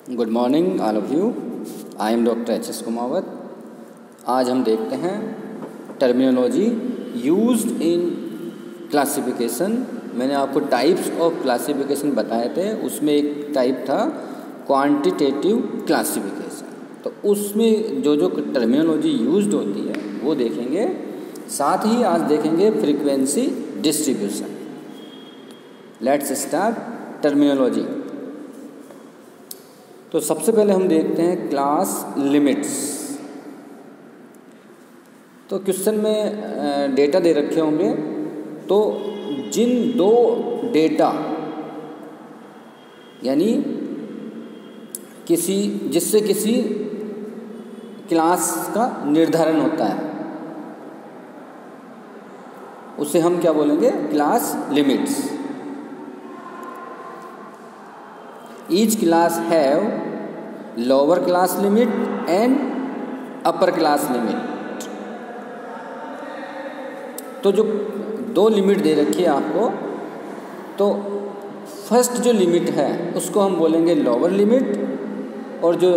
Good morning all of you. I am doctor H S Kumawat. आज हम देखते हैं टर्मिनोलॉजी यूज्ड इन क्लासिफिकेशन। मैंने आपको टाइप्स ऑफ क्लासिफिकेशन बताए थे, उसमें एक टाइप था क्वांटिटेटिव क्लासिफिकेशन। तो उसमें जो जो टर्मिनोलॉजी यूज्ड होती है वो देखेंगे। साथ ही आज देखेंगे frequency distribution. Let's start terminology. तो सबसे पहले हम देखते हैं क्लास लिमिट्स। तो क्वेश्चन में डेटा दे रखे होंगे, तो जिन दो डेटा यानी जिससे किसी क्लास का निर्धारण होता है उसे हम क्या बोलेंगे? Class limits. Each class have lower class limit and upper class limit। तो जो दो लिमिट दे रखी है आपको, तो फर्स्ट जो लिमिट है उसको हम बोलेंगे लोअर लिमिट, और जो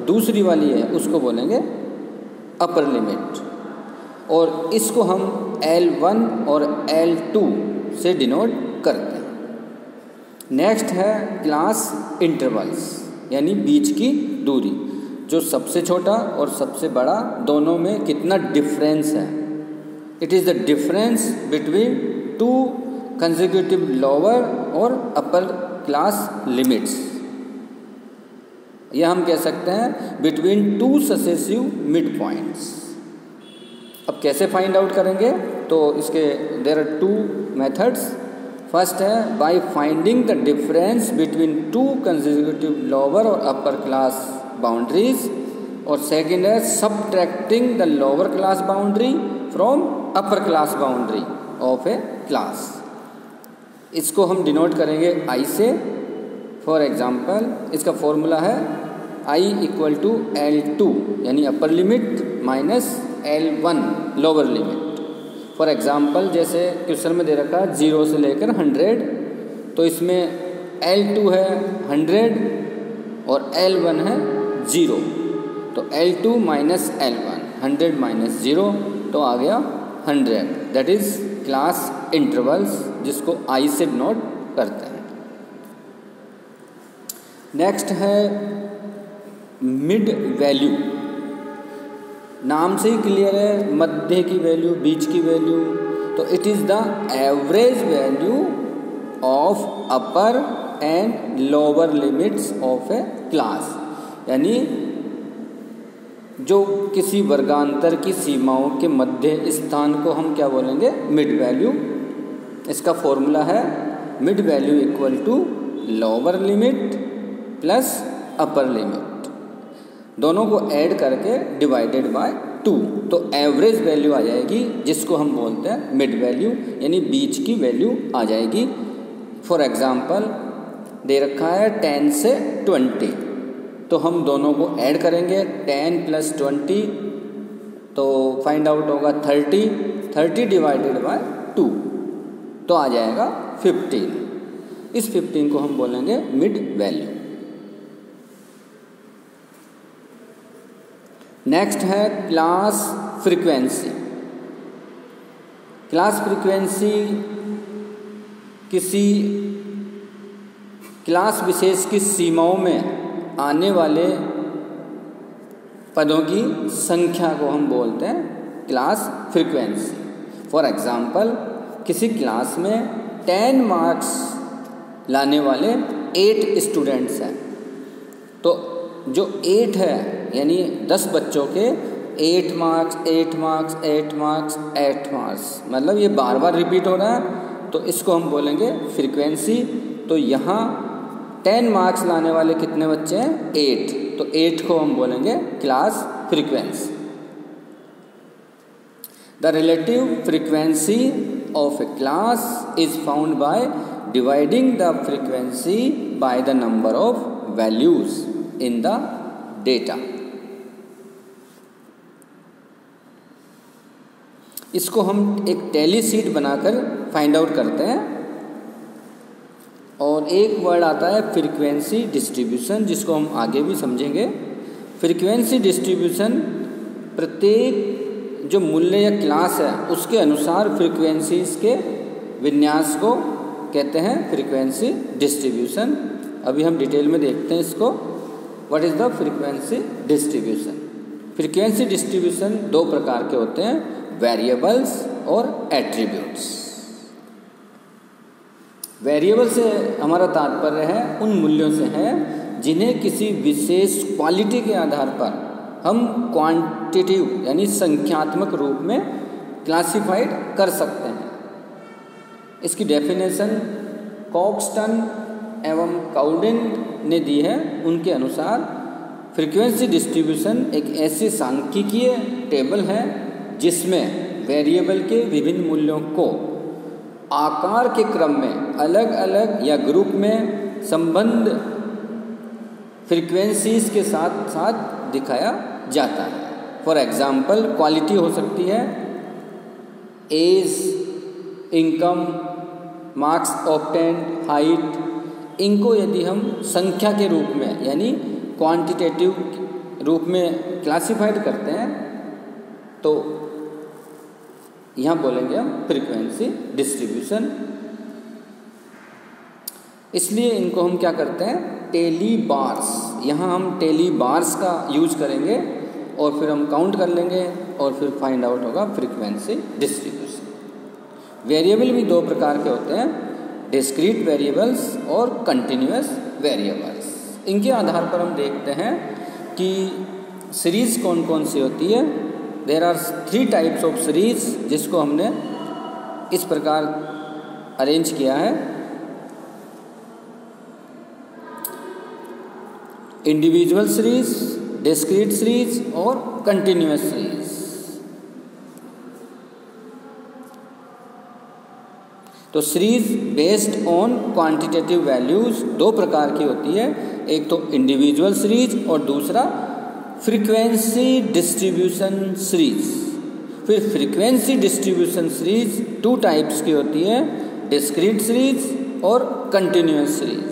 दूसरी वाली है उसको बोलेंगे अपर लिमिट। और इसको हम L1 और L2 से डिनोट करते हैं। नेक्स्ट है क्लास इंटरवल्स, यानी बीच की दूरी, जो सबसे छोटा और सबसे बड़ा दोनों में कितना डिफरेंस है। It is the difference between two consecutive lower और अपर क्लास लिमिट्स, या हम कह सकते हैं between two successive mid points. अब कैसे फाइंड आउट करेंगे? तो इसके there are two methods. First है by finding the difference between two consecutive lower और अपर क्लास बाउंड्रीज, और सेकंड है subtracting the lower class boundary from upper class boundary of a class. इसको हम denote करेंगे I से। For example इसका formula है I इक्वल टू L2 यानी upper limit minus L1 lower limit. For example जैसे क्वेश्चन में दे रखा है 0 से लेकर 100, तो इसमें L2 है 100 और L1 है 0। तो L2 माइनस L1, 100 माइनस 0, तो आ गया 100। दैट इज़ क्लास इंटरवल्स, जिसको I से नोट करते हैं। नेक्स्ट है मिड वैल्यू। नाम से ही क्लियर है, मध्य की वैल्यू, बीच की वैल्यू। तो it is the average value of upper and lower limits of a class, यानी जो किसी वर्गांतर की सीमाओं के मध्य स्थान को हम क्या बोलेंगे? Mid value. इसका फॉर्मूला है mid value equal to lower limit plus upper limit, दोनों को ऐड करके डिवाइडेड बाय 2, तो एवरेज वैल्यू आ जाएगी, जिसको हम बोलते हैं मिड वैल्यू, यानी बीच की वैल्यू आ जाएगी। फॉर एग्जांपल दे रखा है 10 से 20, तो हम दोनों को ऐड करेंगे 10 प्लस 20, तो फाइंड आउट होगा 30 डिवाइडेड बाय 2, तो आ जाएगा 15। इस 15 को हम बोलेंगे मिड वैल्यू। नेक्स्ट है क्लास फ्रीक्वेंसी। क्लास फ्रीक्वेंसी किसी क्लास विशेष की सीमाओं में आने वाले पदों की संख्या को हम बोलते हैं क्लास फ्रीक्वेंसी। फॉर एग्जांपल किसी क्लास में 10 मार्क्स लाने वाले 8 स्टूडेंट्स हैं, तो जो 8 है यानी 10 बच्चों के 8 मार्क्स 8 मार्क्स 8 मार्क्स 8 मार्क्स, मतलब ये बार बार रिपीट हो रहा है, तो इसको हम बोलेंगे फ्रीक्वेंसी। तो यहाँ 10 मार्क्स लाने वाले कितने बच्चे हैं? 8, तो 8 को हम बोलेंगे class frequency. The relative frequency of a class is found by dividing the frequency by the number of values in the data. इसको हम एक टैली शीट बनाकर फाइंड आउट करते हैं, और एक वर्ड आता है फ्रीक्वेंसी डिस्ट्रीब्यूशन, जिसको हम आगे भी समझेंगे। फ्रीक्वेंसी डिस्ट्रीब्यूशन प्रत्येक जो मूल्य या क्लास है उसके अनुसार फ्रीक्वेंसीज के विन्यास को कहते हैं फ्रीक्वेंसी डिस्ट्रीब्यूशन। अभी हम डिटेल में देखते हैं इसको। What is the frequency distribution? Frequency distribution दो प्रकार के होते हैं, वेरिएबल्स और एट्रीब्यूट्स। वेरिएबल से हमारा तात्पर्य है उन मूल्यों से है जिन्हें किसी विशेष क्वालिटी के आधार पर हम क्वांटिटिव यानी संख्यात्मक रूप में क्लासिफाइड कर सकते हैं। इसकी डेफिनेशन कॉक्सटन एवं काउडेंट ने दी है। उनके अनुसार फ्रीक्वेंसी डिस्ट्रीब्यूशन एक ऐसी सांख्यिकीय टेबल है जिसमें वेरिएबल के विभिन्न मूल्यों को आकार के क्रम में अलग अलग या ग्रुप में संबंध फ्रीक्वेंसीज के साथ साथ दिखाया जाता है। फॉर एग्जाम्पल क्वालिटी हो सकती है age, income, marks obtained, height. इनको यदि हम संख्या के रूप में यानी क्वांटिटेटिव रूप में क्लासिफाइड करते हैं तो यहाँ बोलेंगे हम फ्रीक्वेंसी डिस्ट्रीब्यूशन। इसलिए इनको हम क्या करते हैं, टेली बार्स, यहाँ हम टेली बार्स का यूज करेंगे और फिर हम काउंट कर लेंगे और फिर फाइंड आउट होगा फ्रीक्वेंसी डिस्ट्रीब्यूशन। वेरिएबल भी दो प्रकार के होते हैं, डिस्क्रीट वेरिएबल्स और कंटिन्यूअस वेरिएबल्स। इनके आधार पर हम देखते हैं कि सीरीज़ कौन कौन सी होती है। There are 3 types of series, जिसको हमने इस प्रकार अरेंज किया है। इंडिविजुअल सीरीज, डिस्क्रीट सीरीज और कंटिन्यूअस सीरीज। तो series based on quantitative values दो प्रकार की होती है, एक तो इंडिविजुअल सीरीज और दूसरा फ्रीक्वेंसी डिस्ट्रीब्यूशन सीरीज। फिर फ्रीक्वेंसी डिस्ट्रीब्यूशन सीरीज 2 टाइप्स की होती है, डिस्क्रीट सीरीज और कंटिन्यूअस सीरीज।